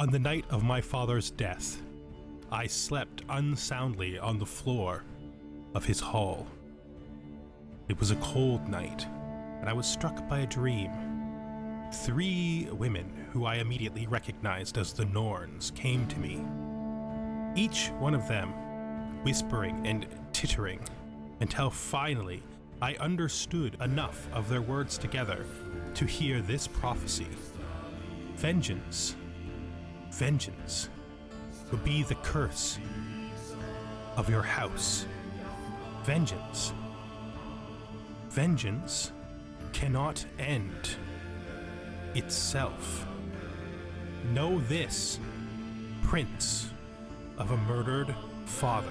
On the night of my father's death, I slept unsoundly on the floor of his hall. It was a cold night, and I was struck by a dream. 3 women, who I immediately recognized as the Norns, came to me. Each one of them whispering and tittering, until finally I understood enough of their words together to hear this prophecy. Vengeance, vengeance will be the curse of your house. Vengeance, vengeance cannot end itself. Know this, prince of a murdered father.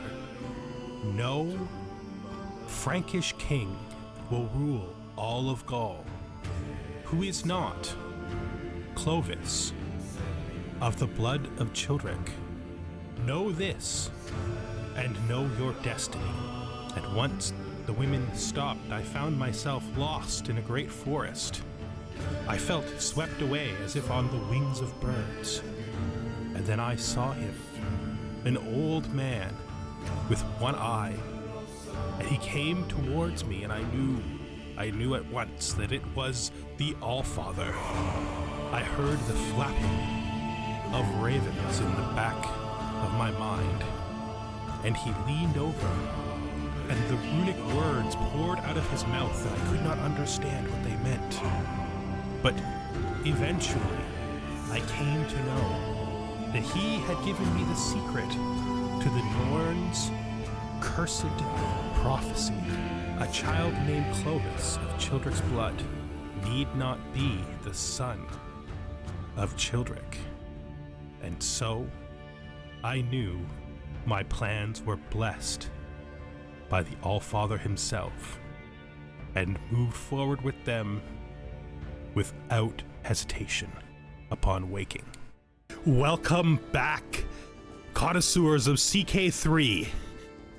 No Frankish king will rule all of Gaul, who is not Clovis of the blood of Childeric. Know this, and know your destiny. At once the women stopped. I found myself lost in a great forest. I felt swept away as if on the wings of birds. And then I saw him, an old man with one eye, and he came towards me, and I knew at once that it was the Allfather. I heard the flapping of ravens in the back of my mind, and he leaned over, and the runic words poured out of his mouth, and I could not understand what they meant. But eventually, I came to know that he had given me the secret to the Norns' cursed prophecy. A child named Clovis of Childeric's blood need not be the son of Childeric. And so, I knew my plans were blessed by the Allfather himself, and moved forward with them without hesitation upon waking. Welcome back, connoisseurs of CK3,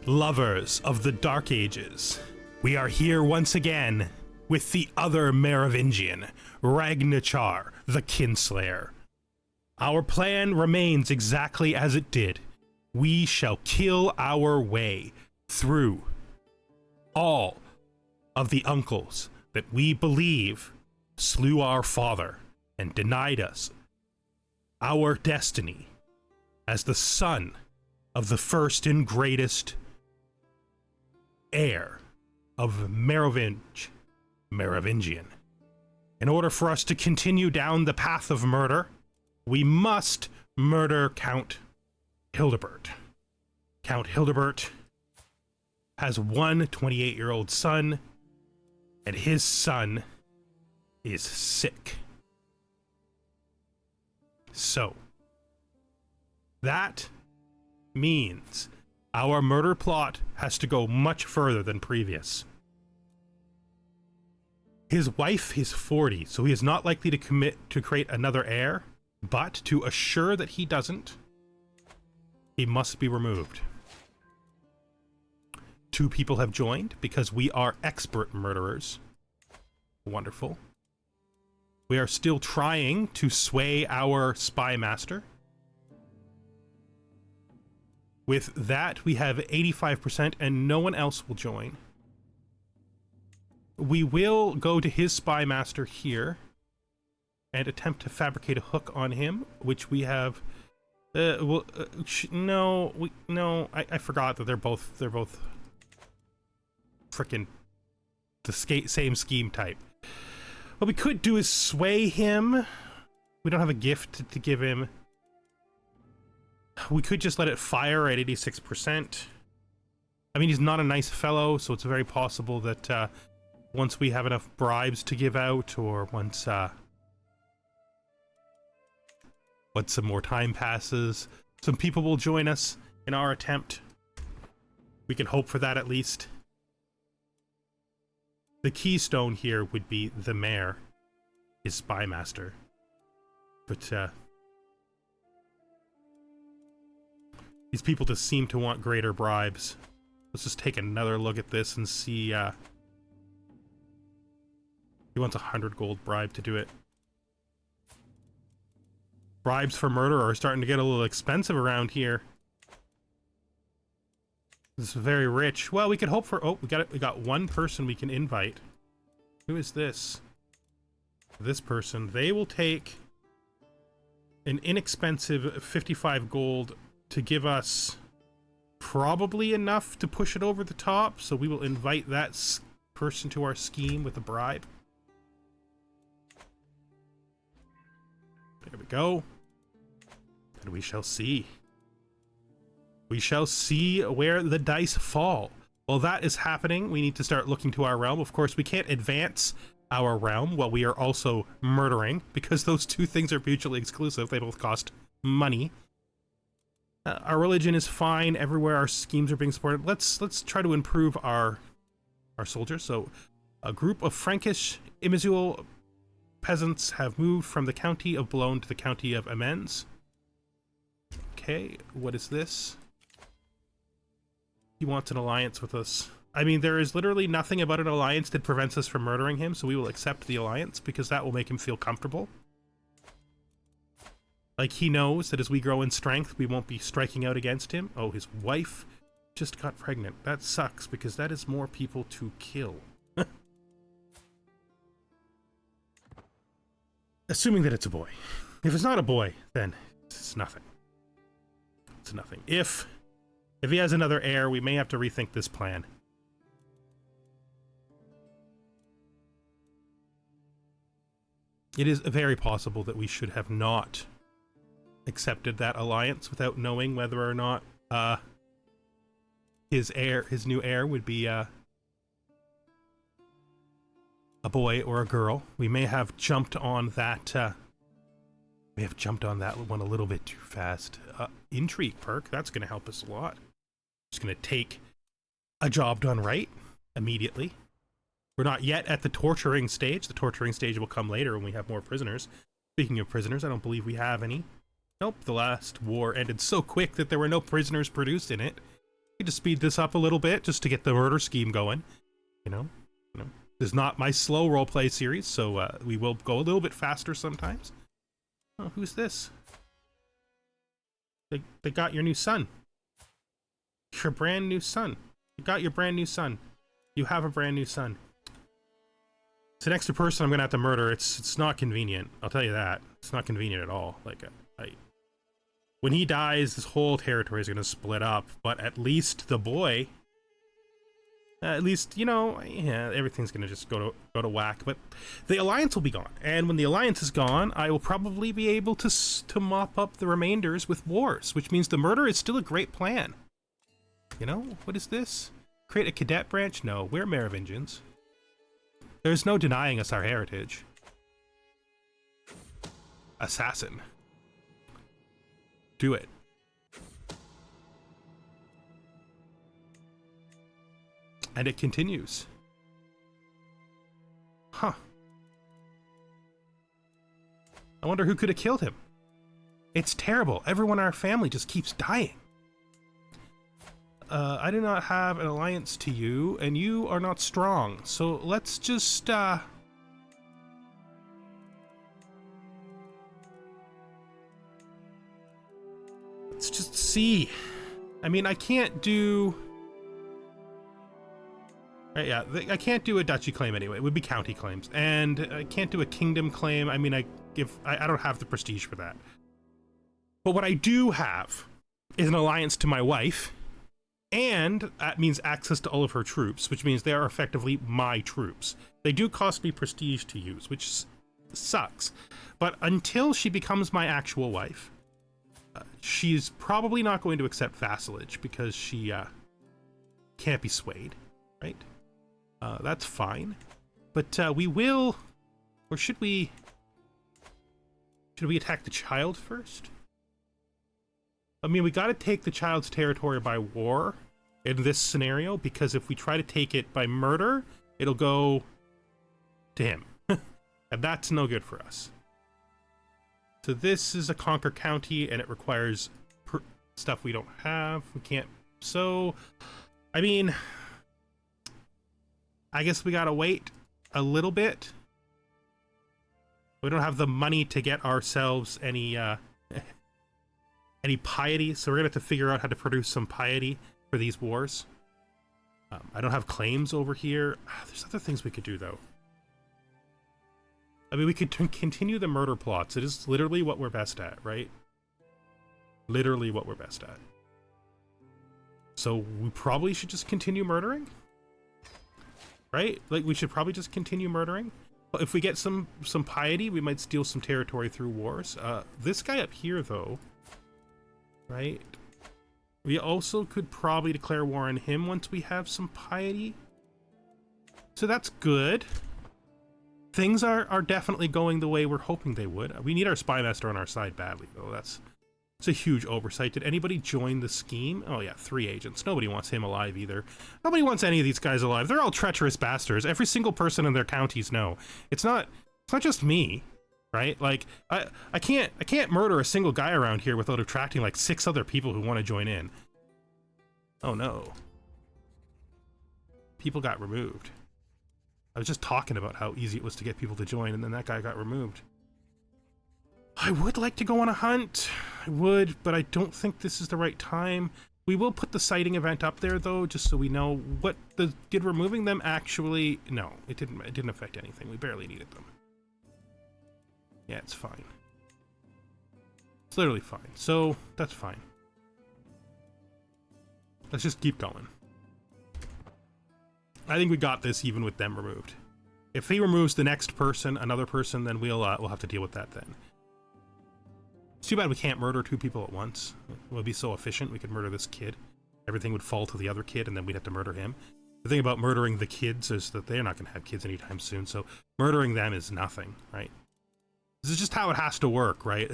lovers of the Dark Ages. We are here once again with the other Merovingian, Ragnachar, the Kinslayer. Our plan remains exactly as it did. We shall kill our way through all of the uncles that we believe slew our father and denied us our destiny as the son of the first and greatest heir of Merovinch Merovingian. In order for us to continue down the path of murder, we must murder Count Hildebert. Count Hildebert has one 28-year-old son, and his son is sick. So, that means our murder plot has to go much further than previous. His wife is 40, so he is not likely to commit to create another heir, but to assure that he doesn't, he must be removed. 2 people have joined because we are expert murderers. Wonderful. We are still trying to sway our spy master. With that, we have 85% and no one else will join. We will go to his spy master here and attempt to fabricate a hook on him, which we have. I forgot that they're both frickin' the same scheme type. What we could do is sway him. We don't have a gift to give him. We could just let it fire at 86%. I mean, he's not a nice fellow, so it's very possible that once we have enough bribes to give out, or once some more time passes, some people will join us in our attempt. We can hope for that at least. The keystone here would be the mayor, his spy master. But these people just seem to want greater bribes. Let's just take another look at this and see. He wants 100 gold bribe to do it. Bribes for murder are starting to get a little expensive around here. This is very rich. Well, we could hope for... Oh, we got one person we can invite. Who is this? This person. They will take an inexpensive 55 gold to give us probably enough to push it over the top, so we will invite that person to our scheme with a bribe. There we go. And we shall see. We shall see where the dice fall. While that is happening, we need to start looking to our realm. Of course, we can't advance our realm while we are also murdering, because those two things are mutually exclusive. They both cost money. Our religion is fine everywhere. Our schemes are being supported. Let's try to improve our soldiers. So, a group of Frankish Imizul peasants have moved from the county of Boulogne to the county of Amiens. Okay, what is this? He wants an alliance with us. I mean, there is literally nothing about an alliance that prevents us from murdering him, so we will accept the alliance because that will make him feel comfortable. Like, he knows that as we grow in strength, we won't be striking out against him. Oh, his wife just got pregnant. That sucks, because that is more people to kill. Assuming that it's a boy. If it's not a boy, then it's nothing. It's nothing. If he has another heir, we may have to rethink this plan. It is very possible that we should have not accepted that alliance without knowing whether or not his new heir would be a boy or a girl. We may have jumped on that one a little bit too fast. Intrigue perk, that's going to help us a lot. Just going to take a job done right immediately. We're not yet at the torturing stage. The torturing stage will come later when we have more prisoners. Speaking of prisoners, I don't believe we have any. Nope, the last war ended so quick that there were no prisoners produced in it. We just speed this up a little bit just to get the murder scheme going. You know, this is not my slow roleplay series, so we will go a little bit faster sometimes. Oh, who's this? They got your new son. Your brand new son. You got your brand new son. You have a brand new son. It's an extra person I'm gonna have to murder. It's not convenient. I'll tell you that. It's not convenient at all. Like, when he dies, this whole territory is gonna split up. But at least the boy, at least, you know, yeah, everything's gonna just go to whack. But the alliance will be gone, and when the alliance is gone, I will probably be able to mop up the remainders with wars, which means the murder is still a great plan. You know, what is this? Create a cadet branch? No, we're Merovingians. There's no denying us our heritage. Assassin. Do it. And it continues. Huh. I wonder who could have killed him. It's terrible. Everyone in our family just keeps dying. I do not have an alliance to you, and you are not strong. So let's just, let's just see. I mean, I can't do... yeah, I can't do a duchy claim anyway. It would be county claims. And I can't do a kingdom claim. I mean, I don't have the prestige for that. But what I do have is an alliance to my wife. And that means access to all of her troops, which means they are effectively my troops. They do cost me prestige to use, which sucks. But until she becomes my actual wife, she's probably not going to accept vassalage because she can't be swayed, right? That's fine. But we will... Or should we... Should we attack the child first? I mean, we gotta take the child's territory by war in this scenario, because if we try to take it by murder, it'll go to him. And that's no good for us. So this is a conquer county, and it requires stuff we don't have. We can't... So, I mean... I guess we gotta wait a little bit. We don't have the money to get ourselves any any piety, so we're gonna have to figure out how to produce some piety for these wars. I don't have claims over here. There's other things we could do, though. I mean, we could continue the murder plots. It is literally what we're best at, right? Literally what we're best at. So we probably should just continue murdering? Right? Like, we should probably just continue murdering. But if we get some piety, we might steal some territory through wars. This guy up here, though, right? We also could probably declare war on him once we have some piety. So that's good. Things are definitely going the way we're hoping they would. We need our spy master on our side badly, though. It's a huge oversight. Did anybody join the scheme? Oh yeah, 3 agents. Nobody wants him alive either. Nobody wants any of these guys alive. They're all treacherous bastards. Every single person in their counties know. It's not just me, right? Like I can't murder a single guy around here without attracting like 6 other people who want to join in. Oh no. People got removed. I was just talking about how easy it was to get people to join, and then that guy got removed. I would like to go on a hunt. I would, but I don't think this is the right time. We will put the sighting event up there, though, just so we know what did removing them actually... No, it didn't affect anything. We barely needed them. Yeah, it's fine. It's literally fine. So, that's fine. Let's just keep going. I think we got this even with them removed. If he removes the next person, another person, then we'll have to deal with that then. It's too bad we can't murder 2 people at once. It would be so efficient. We could murder this kid. Everything would fall to the other kid, and then we'd have to murder him. The thing about murdering the kids is that they're not going to have kids anytime soon, so murdering them is nothing, right? This is just how it has to work, right?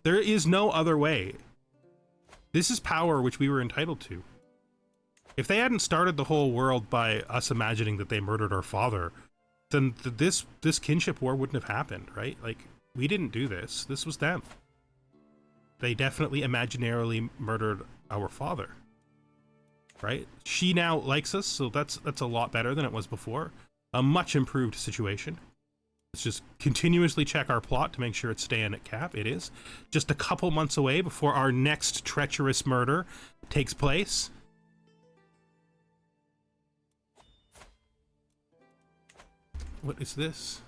There is no other way. This is power which we were entitled to. If they hadn't started the whole world by us imagining that they murdered our father, then this kinship war wouldn't have happened, right? Like, we didn't do this. This was them. They definitely imaginarily murdered our father, right? She now likes us, so that's a lot better than it was before. A much improved situation. Let's just continuously check our plot to make sure it's staying at cap. It is. Just a couple months away before our next treacherous murder takes place. What is this?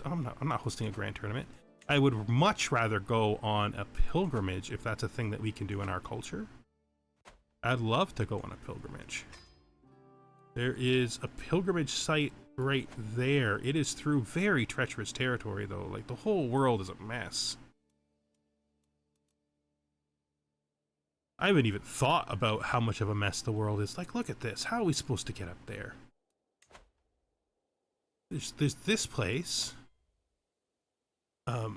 I'm not hosting a grand tournament. I would much rather go on a pilgrimage if that's a thing that we can do in our culture. I'd love to go on a pilgrimage. There is a pilgrimage site right there. It is through very treacherous territory, though. Like, the whole world is a mess. I haven't even thought about how much of a mess the world is. Like, look at this. How are we supposed to get up there? There's this place. So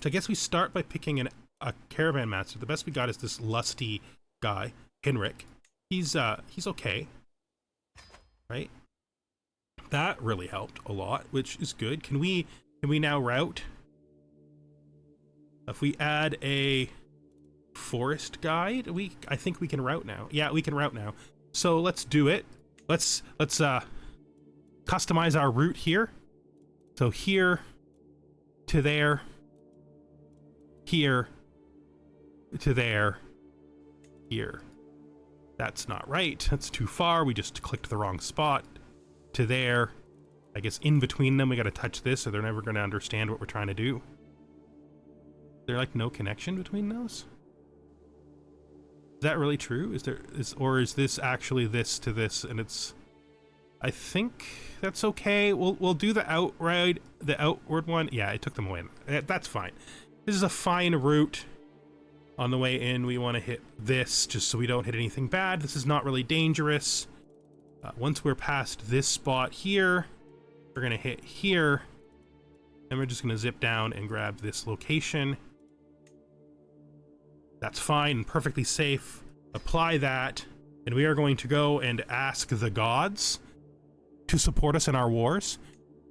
I guess we start by picking a caravan master. The best we got is this lusty guy, Henrik. He's okay, right? That really helped a lot, which is good. Can we now route? If we add a forest guide, I think we can route now. Yeah, we can route now. So let's do it. Let's customize our route here. So here to there, here to there, here. That's not right. That's too far. We just clicked the wrong spot. To there. I guess in between them we got to touch this, or they're never going to understand what we're trying to do. Is there like no connection between those? Is that really true? Or is this actually this to this, and it's... I think that's okay. We'll do the outward one. Yeah, it took them away. That's fine. This is a fine route. On the way in, we want to hit this just so we don't hit anything bad. This is not really dangerous. Once we're past this spot here, we're going to hit here. And we're just going to zip down and grab this location. That's fine and perfectly safe. Apply that. And we are going to go and ask the gods to support us in our wars.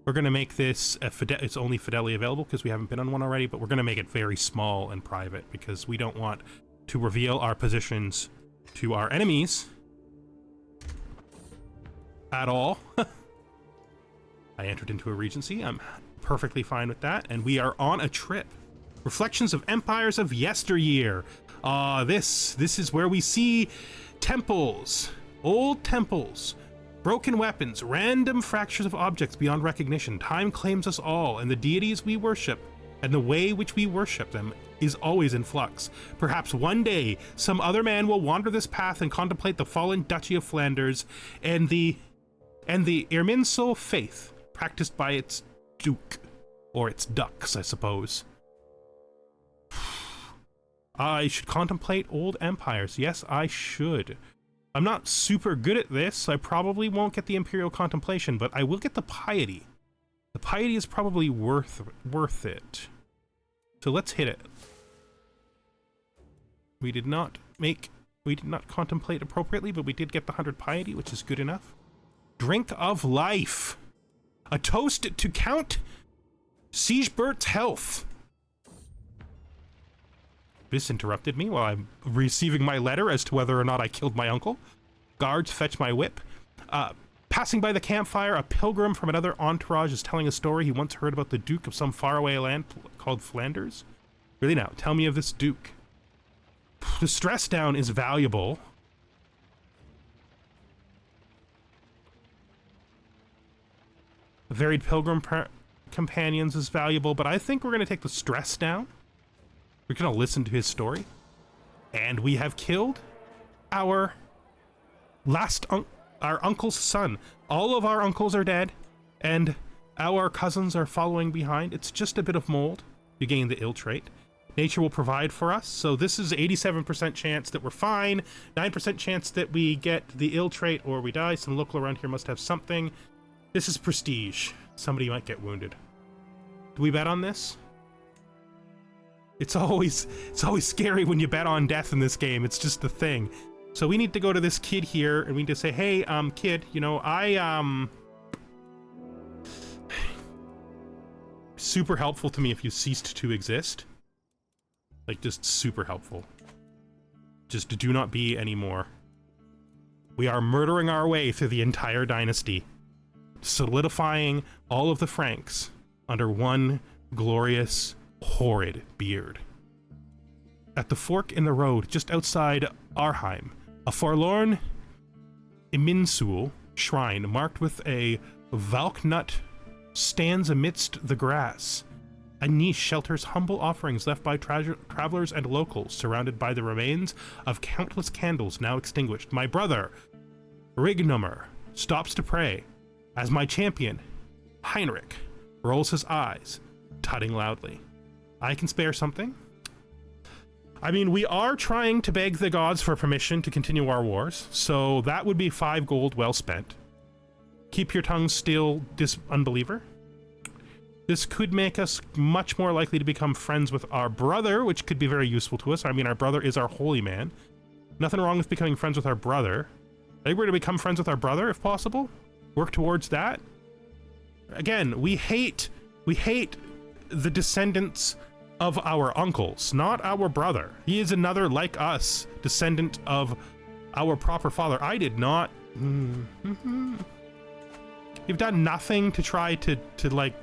We're going to make this it's only Fidelity available because we haven't been on one already, but we're going to make it very small and private because we don't want to reveal our positions to our enemies at all. I entered into a regency. I'm perfectly fine with that, and we are on a trip. Reflections of empires of yesteryear. This is where we see temples, old temples, broken weapons, random fractures of objects beyond recognition. Time claims us all, and the deities we worship, and the way which we worship them is always in flux. Perhaps one day, some other man will wander this path and contemplate the fallen Duchy of Flanders and the Irminsul faith practiced by its duke, or its ducks, I suppose. I should contemplate old empires. Yes, I should. I'm not super good at this, so I probably won't get the Imperial Contemplation, but I will get the Piety. The Piety is probably worth it. So let's hit it. We did not contemplate appropriately, but we did get the 100 Piety, which is good enough. Drink of life. A toast to Count Siegebert's health. This interrupted me while I'm receiving my letter as to whether or not I killed my uncle. Guards fetch my whip. Passing by the campfire, a pilgrim from another entourage is telling a story he once heard about the Duke of some faraway land called Flanders. Really now, tell me of this Duke. The stress down is valuable. Varied pilgrim companions is valuable, but I think we're going to take the stress down. We're going to listen to his story. And we have killed our our uncle's son. All of our uncles are dead, and our cousins are following behind. It's just a bit of mold. You gain the ill trait. Nature will provide for us, so this is 87% chance that we're fine, 9% chance that we get the ill trait or we die. Some local around here must have something. This is prestige. Somebody might get wounded. Do we bet on this? It's always scary when you bet on death in this game. It's just the thing. So we need to go to this kid here, and we need to say, hey, kid, you know, super helpful to me if you ceased to exist. Like, just super helpful. Just do not be anymore. We are murdering our way through the entire dynasty, solidifying all of the Franks under one glorious, horrid beard. At the fork in the road just outside Arheim, a forlorn Iminsul shrine marked with a Valknut stands amidst the grass. A niche shelters humble offerings left by travelers and locals, surrounded by the remains of countless candles now extinguished. My brother, Ragnachar, stops to pray as my champion, Heinrich, rolls his eyes, tutting loudly. I can spare something. I mean, we are trying to beg the gods for permission to continue our wars, so that would be 5 gold well spent. Keep your tongue still, unbeliever. This could make us much more likely to become friends with our brother, which could be very useful to us. I mean, our brother is our holy man. Nothing wrong with becoming friends with our brother. I think we're going to become friends with our brother, if possible. Work towards that. Again, we hate the descendants of our uncles, not our brother. He is another, like us, descendant of our proper father. I did not. You've done nothing to try to like.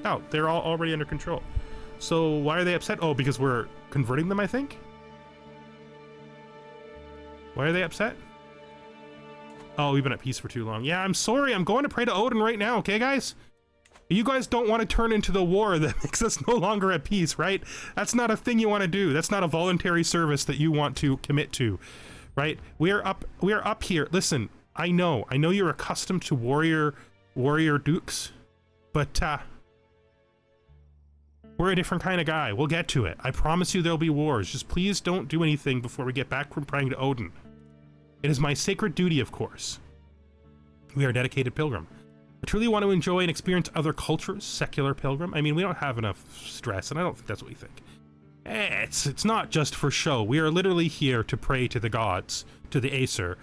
Oh, they're all already under control. So why are they upset? Oh, because we're converting them, I think? Why are they upset? Oh, we've been at peace for too long. Yeah, I'm sorry. I'm going to pray to Odin right now, okay, guys? You guys don't want to turn into the war that makes us no longer at peace, right? That's not a thing you want to do. That's not a voluntary service that you want to commit to, right? We are up here. Listen, I know you're accustomed to warrior dukes, but we're a different kind of guy. We'll get to it. I promise you there'll be wars. Just please don't do anything before we get back from praying to Odin. It is my sacred duty, of course. We are dedicated pilgrim. I truly want to enjoy and experience other cultures, secular pilgrim. I mean, we don't have enough stress, and I don't think that's what we think. It's not just for show. We are literally here to pray to the gods, to the Aesir,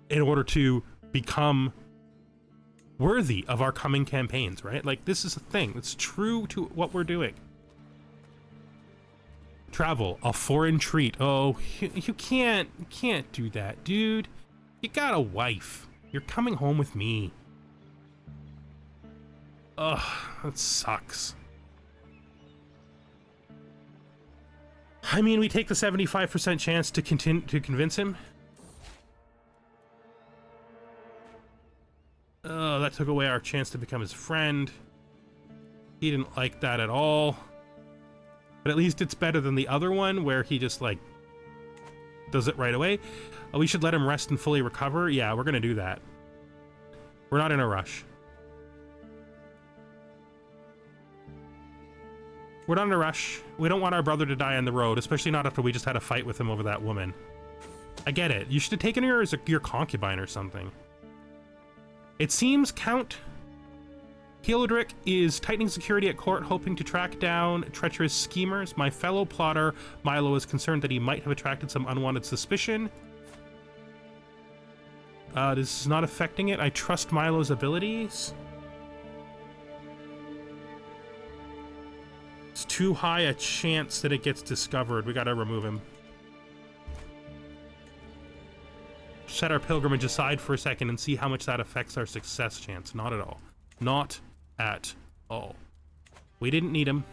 in order to become worthy of our coming campaigns, right? Like, this is a thing. It's true to what we're doing. Travel, a foreign treat. Oh, you can't do that, dude. You got a wife. You're coming home with me. Ugh, that sucks. I mean, we take the 75% chance to continue to convince him. Oh, that took away our chance to become his friend. He didn't like that at all. But at least it's better than the other one where he just, like, does it right away. Oh, we should let him rest and fully recover. Yeah, we're gonna do that. We're not in a rush. We're not in a rush. We don't want our brother to die on the road, especially not after we just had a fight with him over that woman. I get it. You should have taken her as your concubine or something. It seems Count Hildrick is tightening security at court, hoping to track down treacherous schemers. My fellow plotter, Milo, is concerned that he might have attracted some unwanted suspicion. This is not affecting it. I trust Milo's abilities. It's too high a chance that it gets discovered. We gotta remove him. Set our pilgrimage aside for a second and see how much that affects our success chance. Not at all. Not at all. We didn't need him.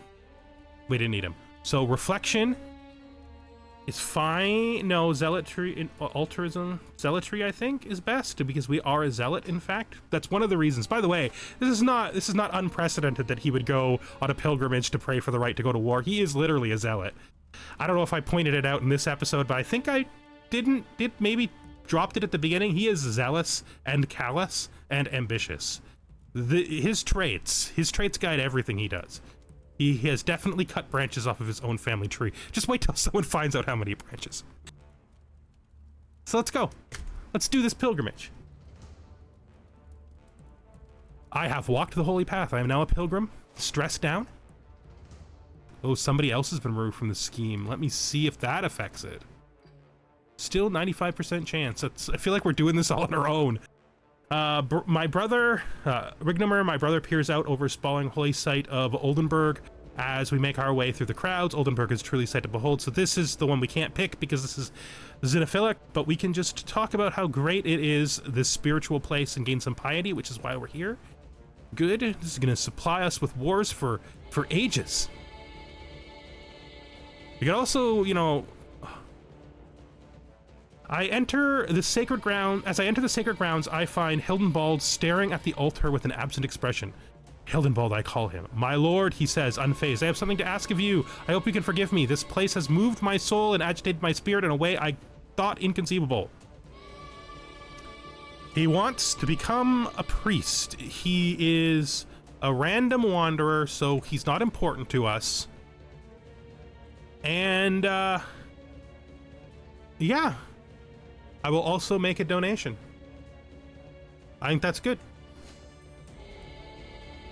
We didn't need him. So reflection is fine. No, zealotry, altruism, zealotry, I think, is best because we are a zealot. In fact, that's one of the reasons. By the way, this is not unprecedented that he would go on a pilgrimage to pray for the right to go to war. He is literally a zealot. I don't know if I pointed it out in this episode, but I think I maybe dropped it at the beginning. He is zealous and callous and ambitious. His traits guide everything he does. He has definitely cut branches off of his own family tree. Just wait till someone finds out how many branches. So let's go. Let's do this pilgrimage. I have walked the holy path. I am now a pilgrim. Stress down. Oh, somebody else has been removed from the scheme. Let me see if that affects it. Still 95% chance. I feel like we're doing this all on our own. My brother, Ragnachar, my brother, peers out over sprawling holy site of Oldenburg as we make our way through the crowds. Oldenburg is truly sight to behold, so this is the one we can't pick because this is xenophilic, but we can just talk about how great it is, this spiritual place, and gain some piety, which is why we're here. Good. This is going to supply us with wars for ages. We can also, you know, as I enter the sacred grounds, I find Hildenbald staring at the altar with an absent expression. Hildenbald, I call him. My lord, he says, unfazed. I have something to ask of you. I hope you can forgive me. This place has moved my soul and agitated my spirit in a way I thought inconceivable. He wants to become a priest. He is a random wanderer, so he's not important to us. And, yeah. I will also make a donation. I think that's good.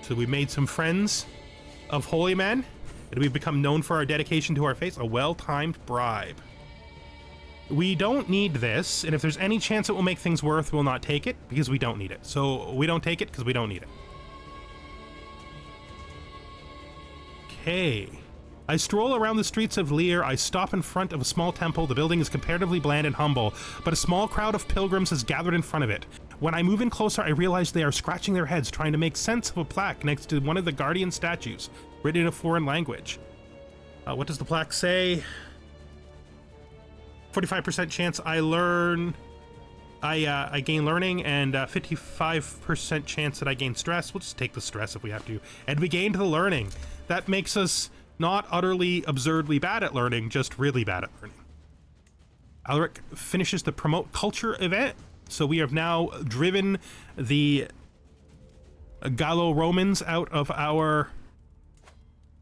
So we made some friends of holy men, and we've become known for our dedication to our faith. A well-timed bribe. We don't need this, and if there's any chance it will make things worth, we'll not take it, because we don't need it. So we don't take it, because we don't need it. Okay. I stroll around the streets of Lear. I stop in front of a small temple. The building is comparatively bland and humble, but a small crowd of pilgrims has gathered in front of it. When I move in closer, I realize they are scratching their heads, trying to make sense of a plaque next to one of the guardian statues, written in a foreign language. What does the plaque say? 45% chance I gain learning, and 55% chance that I gain stress. We'll just take the stress if we have to. And we gained the learning. That makes us not utterly absurdly bad at learning, just really bad at learning. Alaric finishes the promote culture event, so we have now driven the Gallo-Romans out of our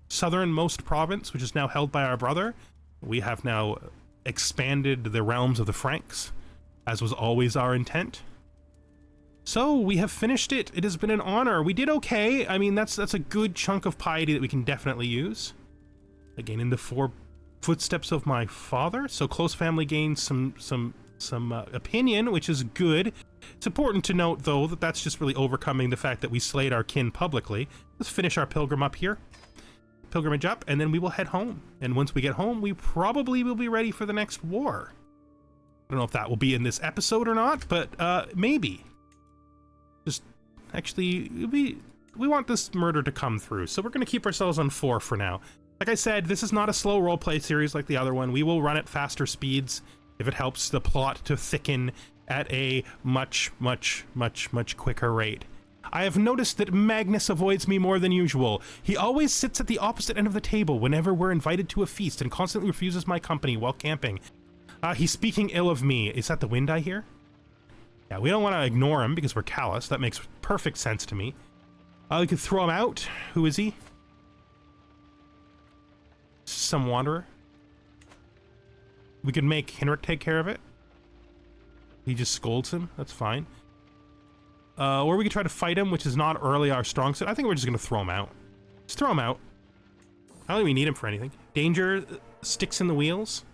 southernmost province, which is now held by our brother. We have now expanded the realms of the Franks, as was always our intent. So we have finished it. It has been an honor. We did okay. I mean, that's a good chunk of piety that we can definitely use. Again, in the footsteps of my father. So close family gains some opinion, which is good. It's important to note, though, that that's just really overcoming the fact that we slayed our kin publicly. Let's finish our pilgrimage up, and then we will head home. And once we get home, we probably will be ready for the next war. I don't know if that will be in this episode or not, but maybe. Just actually, it'll be this murder to come through, so we're gonna keep ourselves on 4 for now. Like I said, this is not a slow roleplay series like the other one. We will run at faster speeds if it helps the plot to thicken at a much quicker rate. I have noticed that Magnus avoids me more than usual. He always sits at the opposite end of the table whenever we're invited to a feast and constantly refuses my company while camping. He's speaking ill of me. Is that the wind I hear? Yeah, we don't want to ignore him because we're callous. That makes perfect sense to me. We could throw him out. Who is he? Some wanderer. We could make Henrik take care of it. He just scolds him. That's fine. Or we could try to fight him, which is not really our strong suit. I think we're just going to throw him out. Just throw him out. I don't think we need him for anything. Danger, sticks in the wheels.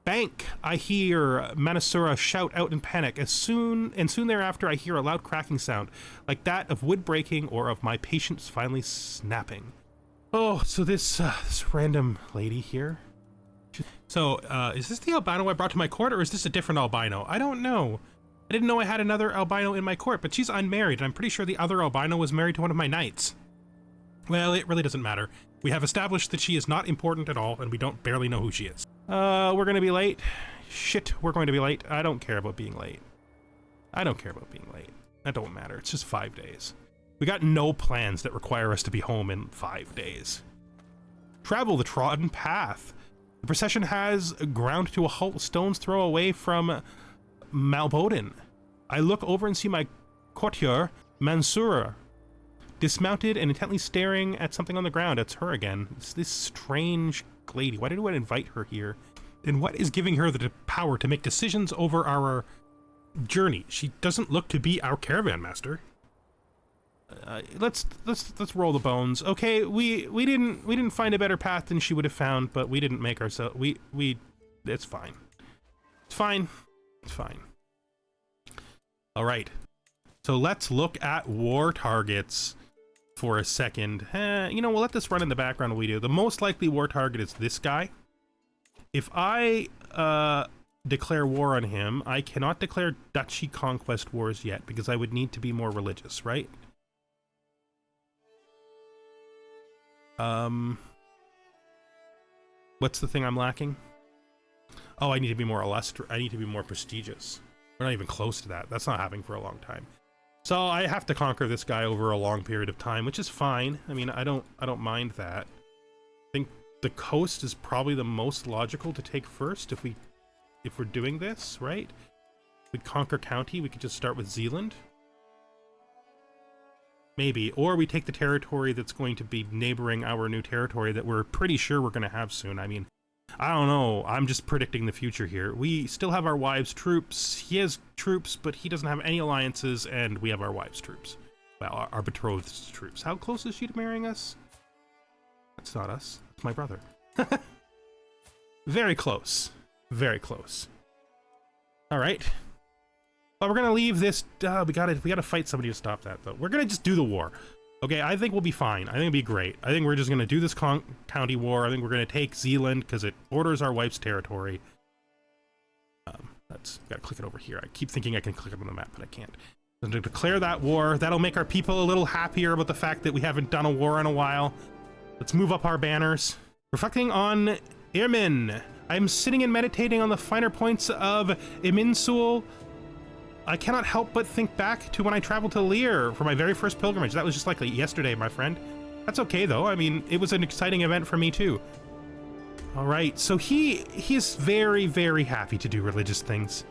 Bank! I hear Manasura shout out in panic. Soon thereafter, I hear a loud cracking sound, like that of wood breaking or of my patience finally snapping. Oh, so this random lady here. So, is this the albino I brought to my court, or is this a different albino? I don't know. I didn't know I had another albino in my court, but she's unmarried, and I'm pretty sure the other albino was married to one of my knights. Well, it really doesn't matter. We have established that she is not important at all, and we don't barely know who she is. We're gonna be late. Shit, we're going to be late. I don't care about being late. I don't care about being late. That don't matter. It's just 5 days. We got no plans that require us to be home in 5 days. Travel the trodden path. The procession has ground to a halt, stone's throw away from Malboden. I look over and see my courtier, Mansura, dismounted and intently staring at something on the ground. It's her again. It's this strange lady. Why did I invite her here? And what is giving her the power to make decisions over our journey? She doesn't look to be our caravan master. Let's roll the bones. Okay, we didn't find a better path than she would have found, but we didn't make ourselves. It's fine. It's fine. It's fine. All right. So let's look at war targets for a second. You know, we'll let this run in the background while we do. The most likely war target is this guy. If I declare war on him, I cannot declare duchy conquest wars yet because I would need to be more religious, right? What's the thing I'm lacking? Oh, I need to be more illustrious. I need to be more prestigious. We're not even close to that. That's not happening for a long time. So I have to conquer this guy over a long period of time, which is fine. I mean, I don't mind that. I think the coast is probably the most logical to take first if we're doing this, right? We conquer county, we could just start with Zealand. Maybe, or we take the territory that's going to be neighboring our new territory that we're pretty sure we're going to have soon. I mean, I don't know. I'm just predicting the future here. We still have our wives' troops. He has troops, but he doesn't have any alliances, and we have our wives' troops. Well, our betrothed's troops. How close is she to marrying us? That's not us. It's my brother. Very close. Very close. All right. But we're gonna leave this. We gotta fight somebody to stop that, though. We're gonna just do the war. Okay, I think we'll be fine. I think it'll be great. I think we're just gonna do this county war. I think we're gonna take Zealand because it borders our wife's territory. Gotta click it over here. I keep thinking I can click it on the map, but I can't. I'm gonna declare that war. That'll make our people a little happier about the fact that we haven't done a war in a while. Let's move up our banners. Reflecting on Irmin. I'm sitting and meditating on the finer points of Iminsul. I cannot help but think back to when I traveled to Lear for my very first pilgrimage. That was just like yesterday, my friend. That's okay, though. I mean, it was an exciting event for me, too. All right, so he is very, very happy to do religious things.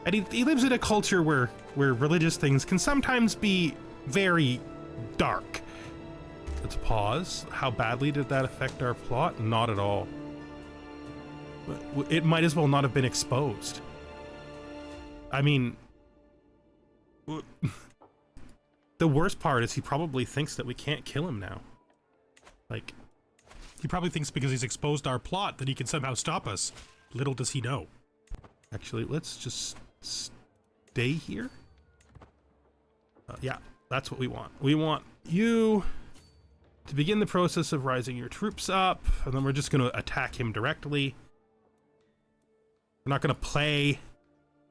And he lives in a culture where religious things can sometimes be very dark. Let's pause. How badly did that affect our plot? Not at all. It might as well not have been exposed. I mean, the worst part is he probably thinks that we can't kill him now. Like, he probably thinks because he's exposed our plot that he can somehow stop us. Little does he know. Actually, let's just stay here. Yeah, that's what we want. We want you to begin the process of rising your troops up, and then we're just going to attack him directly. We're not going to play.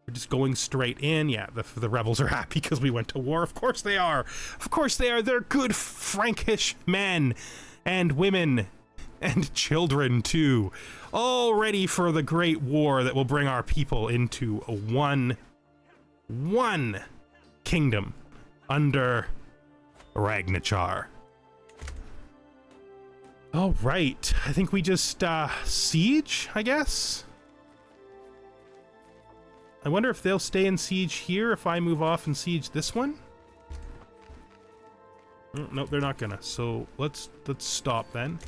We're just going straight in. Yeah, the rebels are happy because we went to war. Of course they are. Of course they are. They're good Frankish men and women and children too, all ready for the great war that will bring our people into one kingdom under Ragnachar. All right, I think we just siege, I guess. I wonder if they'll stay in siege here if I move off and siege this one. No, they're not gonna. So let's stop then.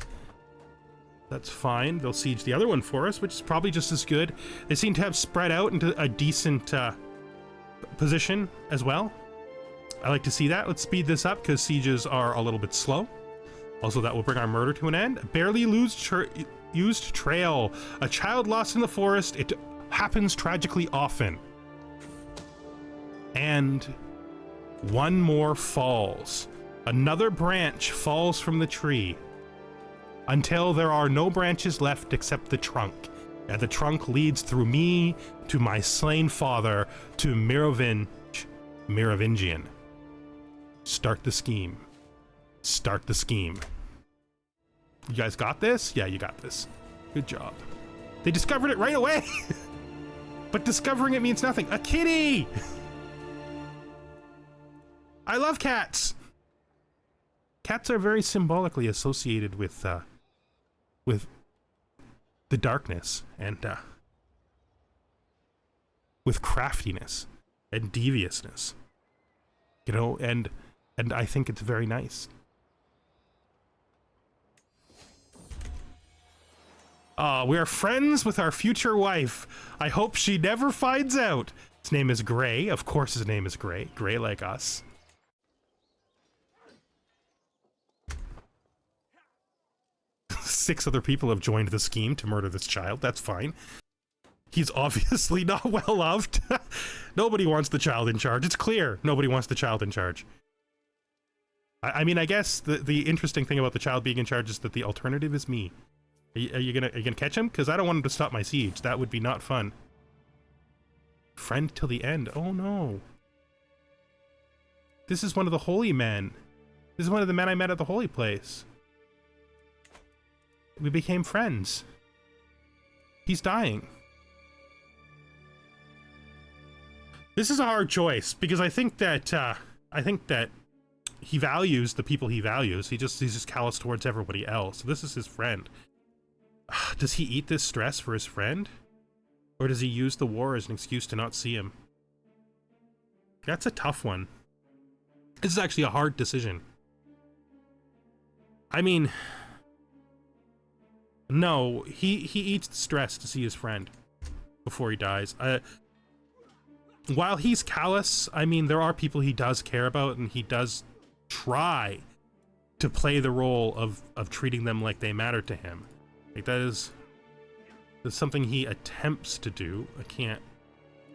That's fine. They'll siege the other one for us, which is probably just as good. They seem to have spread out into a decent position as well. I like to see that. Let's speed this up because sieges are a little bit slow. Also, that will bring our murder to an end. Barely used trail. A child lost in the forest. It happens tragically often. And one more falls. Another branch falls from the tree until there are no branches left except the trunk. And the trunk leads through me to my slain father to Merovinch Merovingian. Start the scheme. Start the scheme. You guys got this? Yeah, you got this. Good job. They discovered it right away. But discovering it means nothing. A kitty! I love cats. Cats are very symbolically associated with the darkness and with craftiness and deviousness. You know, and I think it's very nice. We are friends with our future wife. I hope she never finds out. His name is Gray. Of course his name is Gray. Gray like us. Six other people have joined the scheme to murder this child. That's fine. He's obviously not well loved. Nobody wants the child in charge. It's clear nobody wants the child in charge. I mean, I guess the interesting thing about the child being in charge is that the alternative is me. Are you gonna catch him? Because I don't want him to stop my siege. That would be not fun. Friend till the end. Oh no. This is one of the holy men. This is one of the men I met at the holy place. We became friends. He's dying. This is a hard choice because I think that he values the people he values. He's just callous towards everybody else. So this is his friend. Does he eat this stress for his friend? Or does he use the war as an excuse to not see him? That's a tough one. This is actually a hard decision. I mean, no, he eats the stress to see his friend before he dies. While he's callous, I mean, there are people he does care about, and he does try to play the role of treating them like they matter to him. Like that's something he attempts to do. I can't,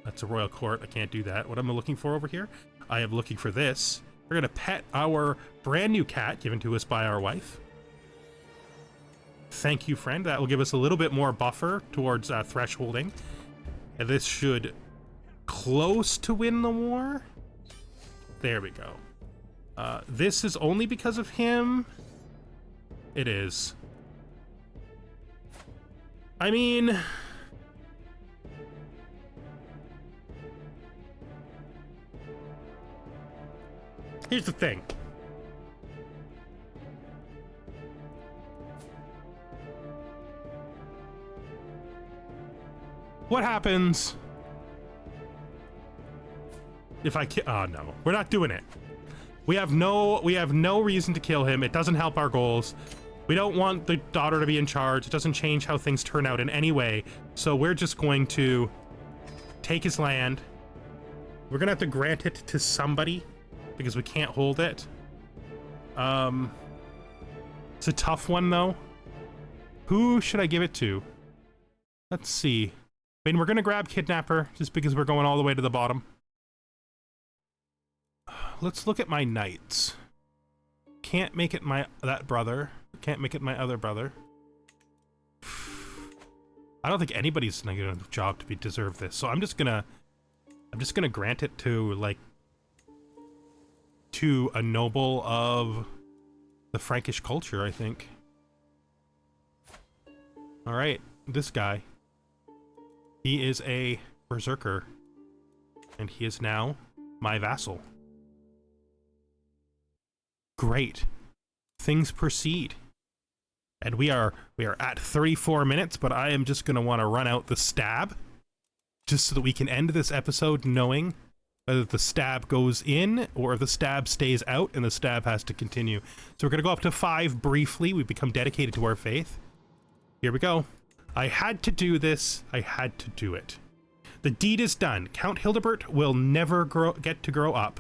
that's a royal court, I can't do that. What am I looking for over here? I am looking for this. We're gonna pet our brand new cat given to us by our wife. Thank you, friend. That will give us a little bit more buffer towards thresholding. And this should close to win the war. There we go. This is only because of him. It is. I mean, here's the thing. What happens if I kill? Oh no, we're not doing it. We have no reason to kill him. It doesn't help our goals. We don't want the daughter to be in charge. It doesn't change how things turn out in any way. So we're just going to take his land. We're gonna have to grant it to somebody because we can't hold it. It's a tough one though. Who should I give it to? Let's see. I mean, we're gonna grab Kidnapper just because we're going all the way to the bottom. Let's look at my knights. Can't make it that brother. Can't make it my other brother. I don't think anybody's done a good enough job to deserve this, so I'm just gonna I'm just gonna grant it to, like, to a noble of the Frankish culture, I think. Alright, this guy. He is a berserker, and he is now my vassal. Great. Things proceed. And we are at 34 minutes, but I am just gonna want to run out the stab, just so that we can end this episode knowing whether the stab goes in or if the stab stays out and the stab has to continue. So we're gonna go up to 5 briefly. We've become dedicated to our faith. Here we go. I had to do this. I had to do it. The deed is done. Count Hildebert will never get to grow up.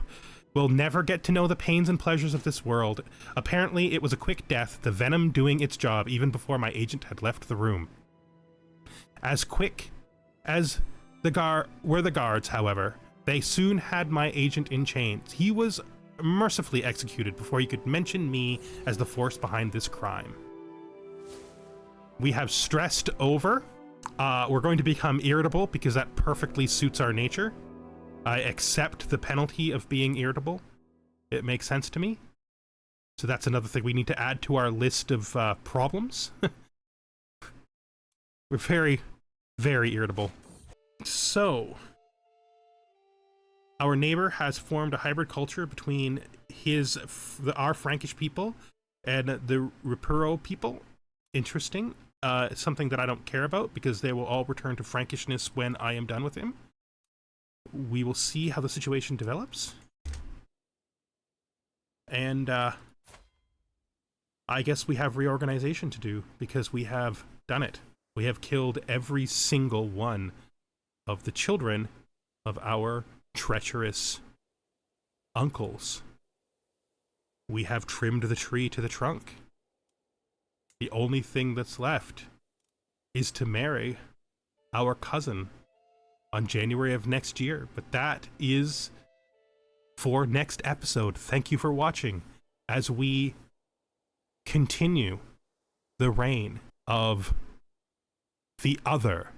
Will never get to know the pains and pleasures of this world. Apparently, it was a quick death, the venom doing its job even before my agent had left the room. As quick as the guards, however, they soon had my agent in chains. He was mercifully executed before he could mention me as the force behind this crime. We have stressed over. We're going to become irritable because that perfectly suits our nature. I accept the penalty of being irritable. It makes sense to me. So that's another thing we need to add to our list of problems. We're very, very irritable. So, our neighbor has formed a hybrid culture between our Frankish people and the Ripuro people. Interesting. Something that I don't care about because they will all return to Frankishness when I am done with him. We will see how the situation develops. And I guess we have reorganization to do because we have done it. We have killed every single one of the children of our treacherous uncles. We have trimmed the tree to the trunk. The only thing that's left is to marry our cousin on January of next year. But that is for next episode. Thank you for watching as we continue the reign of the other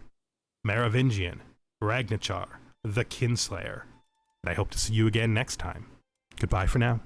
Merovingian, Ragnachar, the Kinslayer. And I hope to see you again next time. Goodbye for now.